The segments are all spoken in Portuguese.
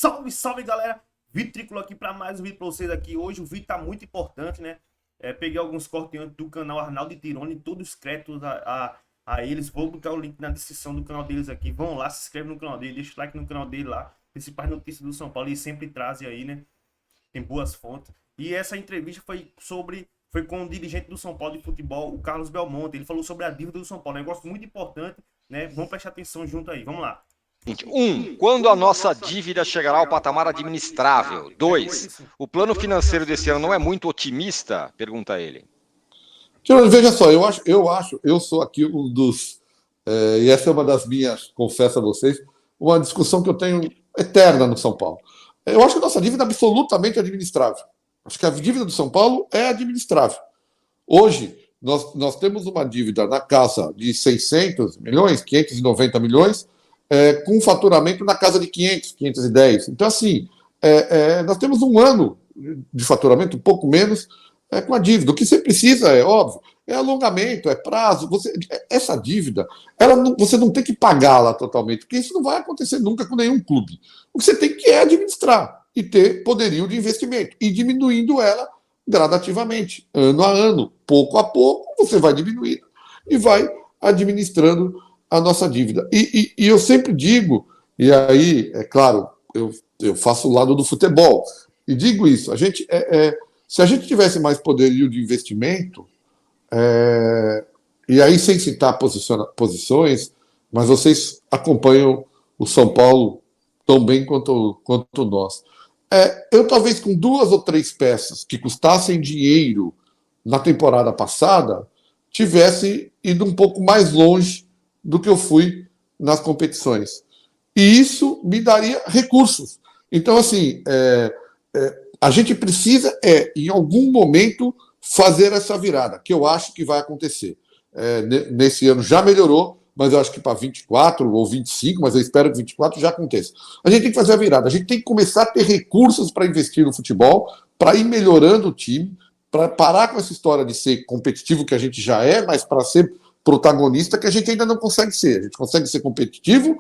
Salve, salve, galera! Vídeo Tricolor aqui para mais um vídeo para vocês aqui. Hoje o vídeo tá muito importante, né? Peguei alguns cortes do canal Arnaldo e Tirone, todos os créditos a eles. Vou botar o link na descrição do canal deles aqui. Vão lá, se inscreve no canal dele, deixa o like no canal dele lá. Principais notícias do São Paulo, eles sempre trazem aí, né? Tem boas fontes. E essa entrevista foi com o dirigente do São Paulo de futebol, o Carlos Belmonte. Ele falou sobre a dívida do São Paulo, negócio muito importante, né? Vamos prestar atenção junto aí, vamos lá. 1. Quando a nossa dívida chegará ao patamar administrável? 2. O plano financeiro desse ano não é muito otimista? Pergunta ele. Veja só, eu sou aqui um dos... e essa é uma das minhas, confesso a vocês, uma discussão que eu tenho eterna no São Paulo. Eu acho que a nossa dívida é absolutamente administrável. Acho que a dívida do São Paulo é administrável. Hoje, nós temos uma dívida na casa de 600 milhões, 590 milhões, com um faturamento na casa de 500, 510. Então, assim, nós temos um ano de faturamento, um pouco menos, com a dívida. O que você precisa, é óbvio, é alongamento, é prazo. Essa dívida, você não tem que pagá-la totalmente, porque isso não vai acontecer nunca com nenhum clube. O que você tem que administrar e ter poderio de investimento, e diminuindo ela gradativamente, ano a ano, pouco a pouco, você vai diminuindo e vai administrando a nossa dívida. E eu sempre digo, e aí, é claro, eu faço o lado do futebol, e digo isso, se a gente tivesse mais poderio de investimento, e aí sem citar posições, mas vocês acompanham o São Paulo tão bem quanto nós. Eu talvez com 2 ou 3 peças que custassem dinheiro na temporada passada, tivesse ido um pouco mais longe do que eu fui nas competições. E isso me daria recursos. Então, assim, a gente precisa, em algum momento, fazer essa virada, que eu acho que vai acontecer. Nesse ano já melhorou, mas eu acho que para 24 ou 25, mas eu espero que 24 já aconteça. A gente tem que fazer a virada, a gente tem que começar a ter recursos para investir no futebol, para ir melhorando o time, para parar com essa história de ser competitivo, que a gente já é, mas para ser protagonista, que a gente ainda não consegue ser. A gente consegue ser competitivo,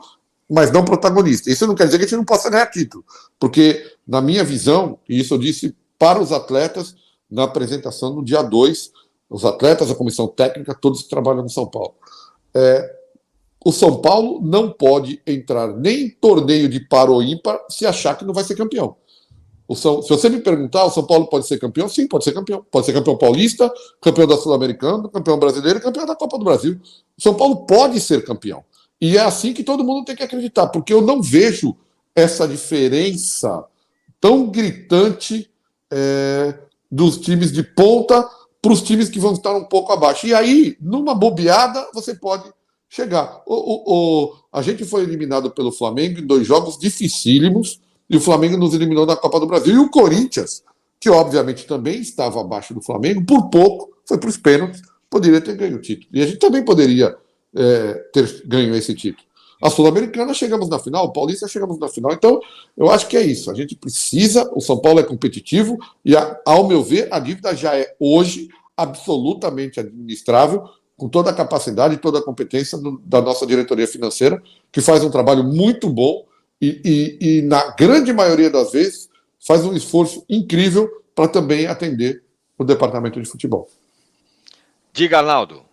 mas não protagonista. Isso não quer dizer que a gente não possa ganhar título, porque, na minha visão, e isso eu disse para os atletas na apresentação no dia 2, os atletas, a comissão técnica, todos que trabalham no São Paulo. O São Paulo não pode entrar nem em torneio de par ou ímpar se achar que não vai ser campeão. Se você me perguntar, o São Paulo pode ser campeão? Sim, pode ser campeão. Pode ser campeão paulista, campeão da Sul-Americana, campeão brasileiro e campeão da Copa do Brasil. O São Paulo pode ser campeão. E é assim que todo mundo tem que acreditar, porque eu não vejo essa diferença tão gritante dos times de ponta para os times que vão estar um pouco abaixo. E aí, numa bobeada, você pode chegar. A gente foi eliminado pelo Flamengo em 2 jogos dificílimos, e o Flamengo nos eliminou da Copa do Brasil. E o Corinthians, que obviamente também estava abaixo do Flamengo, por pouco, foi para os pênaltis, poderia ter ganho o título. E a gente também poderia ter ganho esse título. A Sul-Americana chegamos na final, o Paulista chegamos na final. Então, eu acho que é isso. A gente precisa, o São Paulo é competitivo, e, ao meu ver, a dívida já é hoje absolutamente administrável, com toda a capacidade e toda a competência da nossa diretoria financeira, que faz um trabalho muito bom e na grande maioria das vezes, faz um esforço incrível para também atender o departamento de futebol. Diga, Arnaldo.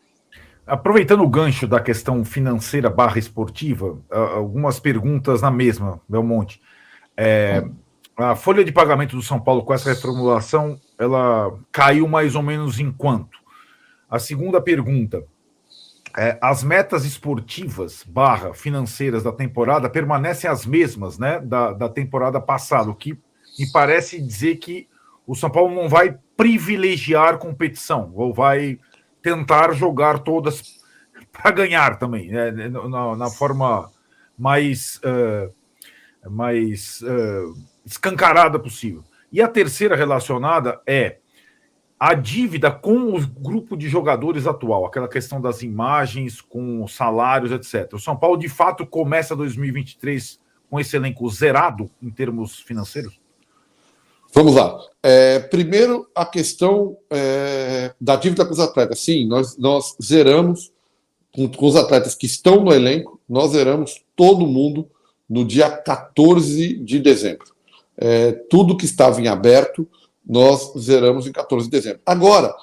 Aproveitando o gancho da questão financeira / esportiva, algumas perguntas na mesma, Belmonte. A folha de pagamento do São Paulo com essa reformulação, ela caiu mais ou menos em quanto? A segunda pergunta, as metas esportivas / financeiras da temporada permanecem as mesmas, né, da temporada passada, o que me parece dizer que o São Paulo não vai privilegiar competição, ou vai tentar jogar todas para ganhar também, né, na forma mais escancarada possível. E a terceira relacionada é a dívida com o grupo de jogadores atual, aquela questão das imagens, com os salários, etc. O São Paulo, de fato, começa 2023 com esse elenco zerado em termos financeiros? Vamos lá. Primeiro, a questão da dívida com os atletas. Sim, nós zeramos com os atletas que estão no elenco, nós zeramos todo mundo no dia 14 de dezembro. Tudo que estava em aberto, nós zeramos em 14 de dezembro. Agora,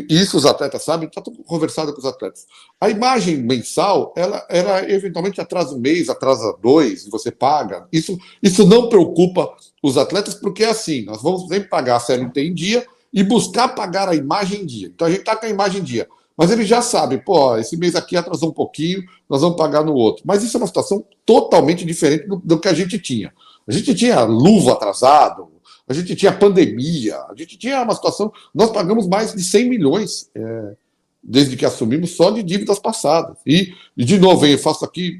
isso os atletas sabem, está conversado com os atletas. A imagem mensal, ela eventualmente atrasa um mês, atrasa 2, você paga. Isso não preocupa os atletas, porque é assim, nós vamos sempre pagar a CLT em dia e buscar pagar a imagem em dia. Então a gente está com a imagem em dia. Mas eles já sabem, esse mês aqui atrasou um pouquinho, nós vamos pagar no outro. Mas isso é uma situação totalmente diferente do que a gente tinha. A gente tinha luva atrasado, a gente tinha pandemia, a gente tinha uma situação... Nós pagamos mais de 100 milhões desde que assumimos só de dívidas passadas. E de novo, eu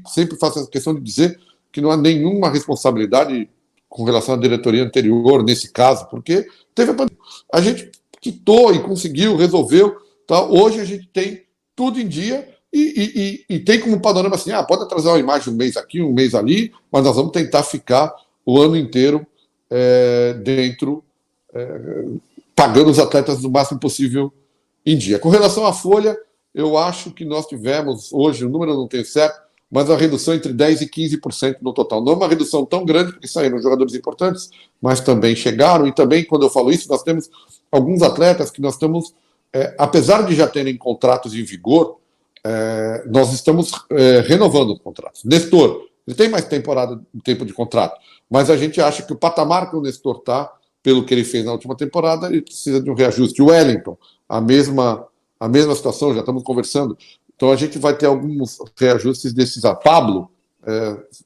sempre faço essa questão de dizer que não há nenhuma responsabilidade com relação à diretoria anterior, nesse caso, porque teve a pandemia. A gente quitou e conseguiu, resolveu. Tá? Hoje a gente tem tudo em dia e tem como panorama assim, pode atrasar uma imagem um mês aqui, um mês ali, mas nós vamos tentar ficar o ano inteiro pagando os atletas o máximo possível em dia. Com relação à folha, eu acho que nós tivemos, hoje, o número eu não tenho certo, mas a redução entre 10% e 15% no total. Não é uma redução tão grande, porque saíram jogadores importantes, mas também chegaram, e também, quando eu falo isso, nós temos alguns atletas que nós estamos, apesar de já terem contratos em vigor, nós estamos renovando os contratos. Nestor, ele tem mais tempo de contrato, mas a gente acha que o patamar que o Nestor está, pelo que ele fez na última temporada, ele precisa de um reajuste. O Wellington, a mesma situação, já estamos conversando. Então a gente vai ter alguns reajustes desses. Pablo,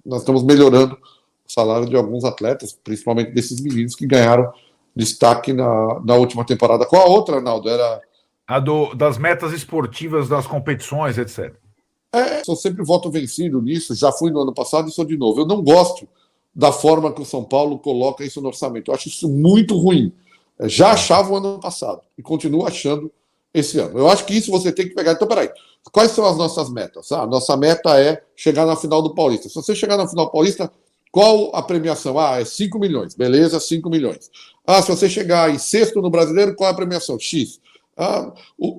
nós estamos melhorando o salário de alguns atletas, principalmente desses meninos que ganharam destaque na última temporada. Qual a outra, Arnaldo? Era das metas esportivas das competições, etc. Eu sempre voto vencido nisso, já fui no ano passado e sou de novo. Eu não gosto da forma que o São Paulo coloca isso no orçamento. Eu acho isso muito ruim. Já achava o ano passado e continuo achando esse ano. Eu acho que isso você tem que pegar. Então, peraí, quais são as nossas metas? A nossa meta é chegar na final do Paulista. Se você chegar na final do Paulista, qual a premiação? É 5 milhões. Beleza, 5 milhões. Se você chegar em sexto no Brasileiro, qual é a premiação? X.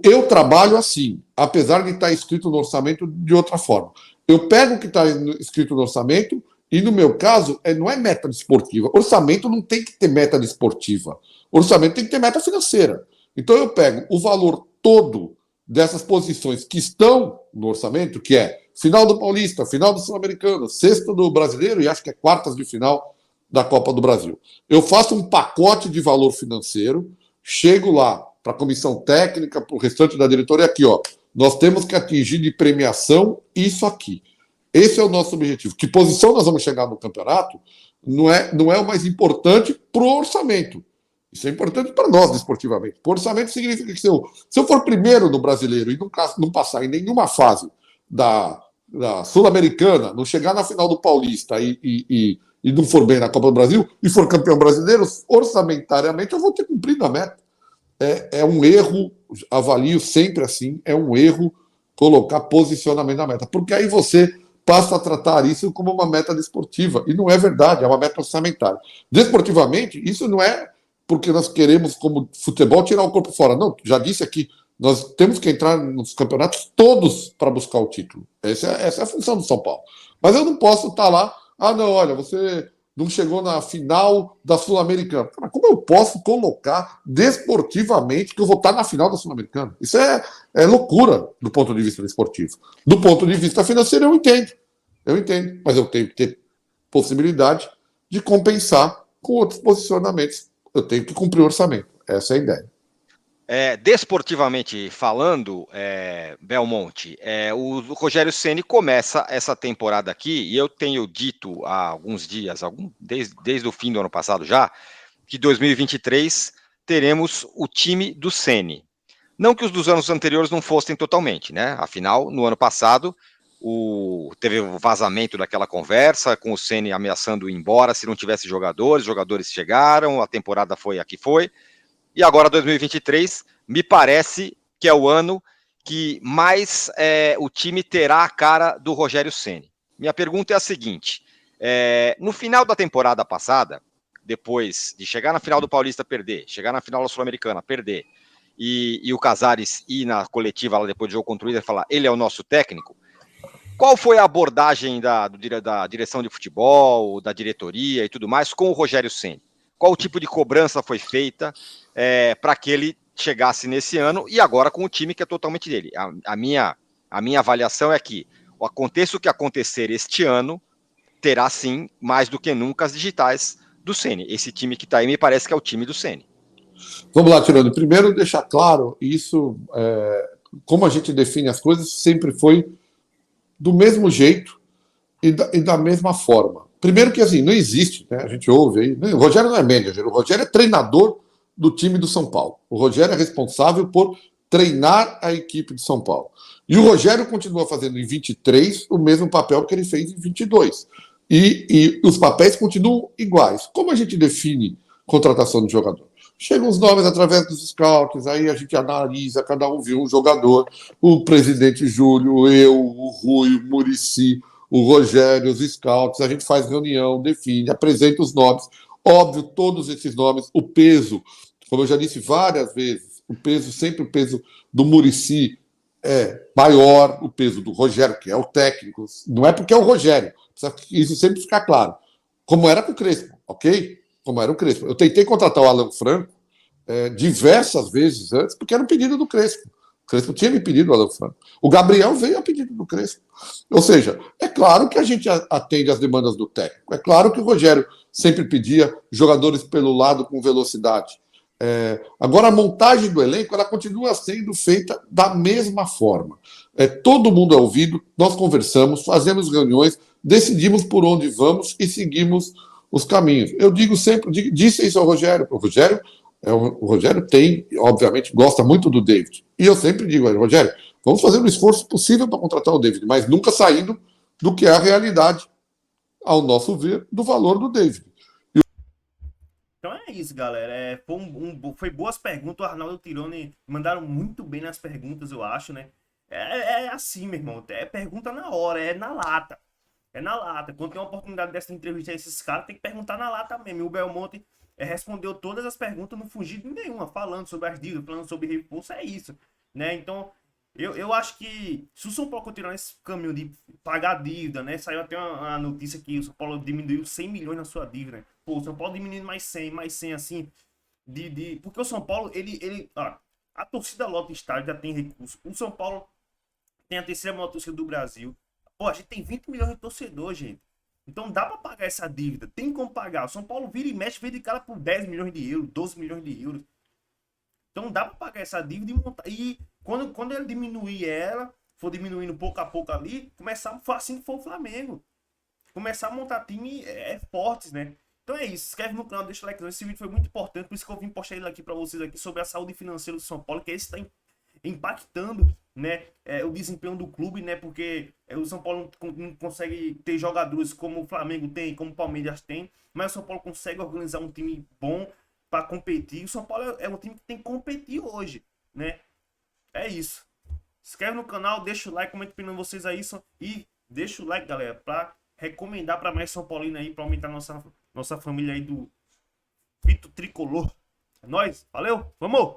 Eu trabalho assim, apesar de estar escrito no orçamento de outra forma. Eu pego o que está escrito no orçamento e, no meu caso, não é meta desportiva. Orçamento não tem que ter meta desportiva. Orçamento tem que ter meta financeira. Então eu pego o valor todo dessas posições que estão no orçamento, que é final do Paulista, final do Sul-Americano, sexto do Brasileiro e acho que é quartas de final da Copa do Brasil. Eu faço um pacote de valor financeiro, chego lá para a comissão técnica, para o restante da diretoria, aqui, nós temos que atingir de premiação isso aqui. Esse é o nosso objetivo. Que posição nós vamos chegar no campeonato não é o mais importante para o orçamento. Isso é importante para nós, desportivamente. O orçamento significa que se eu for primeiro no Brasileiro e não passar em nenhuma fase da Sul-Americana, não chegar na final do Paulista e não for bem na Copa do Brasil e for campeão brasileiro, orçamentariamente eu vou ter cumprido a meta. É um erro, avalio sempre assim, é um erro colocar posicionamento na meta, porque aí você passa a tratar isso como uma meta desportiva, e não é verdade, é uma meta orçamentária. Desportivamente, isso não é porque nós queremos, como futebol, tirar o corpo fora. Não, já disse aqui, nós temos que entrar nos campeonatos todos para buscar o título. Essa é a função do São Paulo. Mas eu não posso estar lá, não, olha, você não chegou na final da Sul-Americana. Mas como eu posso colocar desportivamente que eu vou estar na final da Sul-Americana? Isso é loucura do ponto de vista desportivo. Do ponto de vista financeiro, eu entendo. Mas eu tenho que ter possibilidade de compensar com outros posicionamentos. Eu tenho que cumprir o orçamento. Essa é a ideia. Desportivamente falando, Belmonte, o Rogério Ceni começa essa temporada aqui, e eu tenho dito há alguns dias, desde o fim do ano passado já, que 2023 teremos o time do Ceni. Não que os dos anos anteriores não fossem totalmente, né? Afinal, no ano passado, teve o vazamento daquela conversa, com o Ceni ameaçando ir embora se não tivesse jogadores, os jogadores chegaram, a temporada foi a que foi. E agora 2023, me parece que é o ano que mais o time terá a cara do Rogério Ceni. Minha pergunta é a seguinte, no final da temporada passada, depois de chegar na final do Paulista perder, chegar na final da Sul-Americana perder, e o Casares ir na coletiva lá depois do jogo contra o Inter e falar, ele é o nosso técnico, Qual foi a abordagem da direção de futebol, da diretoria e tudo mais com o Rogério Ceni? Qual tipo de cobrança foi feita para que ele chegasse nesse ano e agora com o time que é totalmente dele? A minha avaliação é que aconteça o que acontecer este ano, terá sim, mais do que nunca, as digitais do Ceni. Esse time que está aí me parece que é o time do Ceni. Vamos lá, Tirone. Primeiro, deixar claro, isso, como a gente define as coisas, sempre foi do mesmo jeito e da mesma forma. Primeiro que, assim, não existe, né? A gente ouve aí, o Rogério não é manager, o Rogério é treinador do time do São Paulo. O Rogério é responsável por treinar a equipe de São Paulo. E o Rogério continua fazendo em 23 o mesmo papel que ele fez em 22. E os papéis continuam iguais. Como a gente define contratação de jogador? Chegam os nomes através dos scouts, aí a gente analisa, cada um viu um jogador, o presidente Júlio, eu, o Rui, o Muricy, o Rogério, os scouts, a gente faz reunião, define, apresenta os nomes. Óbvio, todos esses nomes, o peso, como eu já disse várias vezes, sempre o peso do Muricy é maior, o peso do Rogério, que é o técnico, não é porque é o Rogério, precisa isso sempre ficar claro. Como era com o Crespo, ok? Como era o Crespo. Eu tentei contratar o Alan Franco diversas vezes antes, porque era um pedido do Crespo. O Crespo tinha me pedido o Alan Franco. O Gabriel veio a pedido do Crespo. Ou seja, é claro que a gente atende às demandas do técnico. É claro que o Rogério sempre pedia jogadores pelo lado com velocidade. Agora, a montagem do elenco ela continua sendo feita da mesma forma. Todo mundo é ouvido, nós conversamos, fazemos reuniões, decidimos por onde vamos e seguimos os caminhos. Eu digo sempre, disse isso ao Rogério. O Rogério tem, obviamente, gosta muito do David. E eu sempre digo, Rogério, vamos fazer o esforço possível para contratar o David, mas nunca saindo do que é a realidade, ao nosso ver, do valor do David. Então é isso, galera. Foi boas perguntas. O Arnaldo e o Tirone mandaram muito bem nas perguntas, eu acho, né? É assim, meu irmão. É pergunta na hora, é na lata. É na lata. Quando tem uma oportunidade dessa entrevista a esses caras, tem que perguntar na lata mesmo. E o Belmonte respondeu todas as perguntas, não fugiu de nenhuma, falando sobre as dívidas, falando sobre reforço, é isso, né? Então, eu acho que se o São Paulo continuar nesse caminho de pagar dívida, né? Saiu até uma notícia que o São Paulo diminuiu 100 milhões na sua dívida, né? Pô, o São Paulo diminuindo mais 100 assim, porque o São Paulo, a torcida lota estádio já tem recurso. O São Paulo tem a terceira maior torcida do Brasil. Pô, a gente tem 20 milhões de torcedores, gente. Então dá pra pagar essa dívida, tem como pagar. O São Paulo vira e mexe, vende de cara por 10 milhões de euros, 12 milhões de euros. Então dá pra pagar essa dívida e montar. E quando ele diminuir ela, for diminuindo pouco a pouco ali, começar assim que for o Flamengo. Começar a montar time fortes, né? Então é isso, inscreve no canal, deixa o like. Esse vídeo foi muito importante, por isso que eu vim postar ele aqui pra vocês aqui sobre a saúde financeira do São Paulo, que esse tá impactando, né, o desempenho do clube, né, porque o São Paulo não consegue ter jogadores como o Flamengo tem, como o Palmeiras tem, mas o São Paulo consegue organizar um time bom para competir. O São Paulo é um time que tem que competir hoje, né? É isso. Se inscreve no canal, deixa o like, comenta opinião de vocês aí e deixa o like, galera, para recomendar para mais São Paulino aí, para aumentar nossa família aí do Vito Tricolor. É nóis, valeu, vamos!